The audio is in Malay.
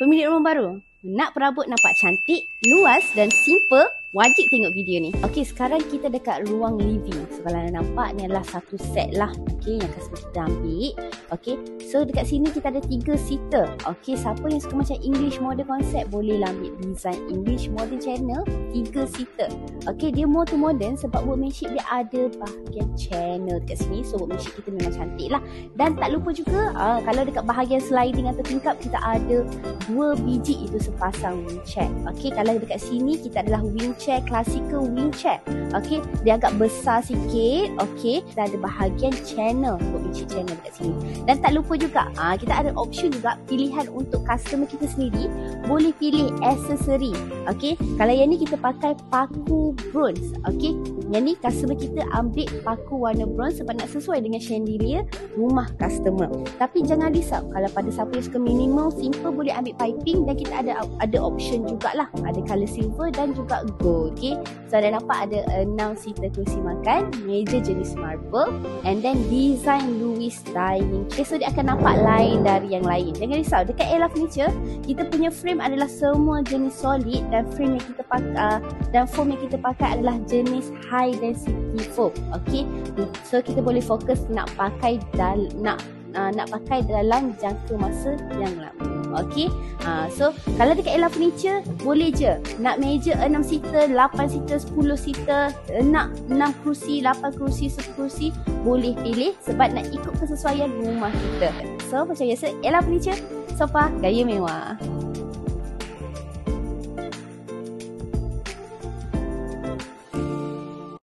Pemilik rumah baru nak perabot nampak cantik, luas dan simple, wajib tengok video ni. Okey, sekarang kita dekat ruang living. So kalau anda nampak ni adalah satu set lah, okey, yang customer kita ambil. Okey, so dekat sini kita ada 3 seater. Okey, siapa yang suka macam English modern concept bolehlah ambil design English modern channel 3 seater. Okey, dia more to modern sebab workmanship dia ada bahagian channel dekat sini. So workmanship kita memang cantik lah. Dan tak lupa juga kalau dekat bahagian sliding atau tingkap kita ada 2 biji itu sepasang wing chair. Okey, kalau dekat sini kita adalah wing chair, classical wing chair. Okey, dia agak besar sikit. Okey, kita ada bahagian channel, workmanship channel dekat sini. Dan tak lupa juga kita ada option juga pilihan untuk customer kita sendiri boleh pilih aksesori. Okey, kalau yang ni kita pakai paku bronze. Okey, yang ni customer kita ambil paku warna bronze sebab nak sesuai dengan chandelier rumah customer. Tapi jangan risau, kalau pada siapa yang suka minimal, simple, boleh ambil piping. Dan kita ada option jugalah, ada color silver dan juga gold. Okay, so anda nampak ada 6 seater kursi makan, meja jenis marble, and then design Louis dining chair. So dia akan nampak lain dari yang lain. Jangan risau, dekat Ella Furniture kita punya frame adalah semua jenis solid, dan frame yang kita pakai dan foam yang kita pakai adalah jenis high density foam. Okay, so kita boleh fokus nak pakai dalam jangka masa yang lama. Okey, so kalau dekat Ella Furniture boleh je nak meja 6 seater, 8 seater, 10 seater, nak 6 kerusi, 8 kerusi, 10 kerusi, boleh pilih sebab nak ikut kesesuaian rumah kita. So macam biasa, Ella Furniture, sofa gaya mewah.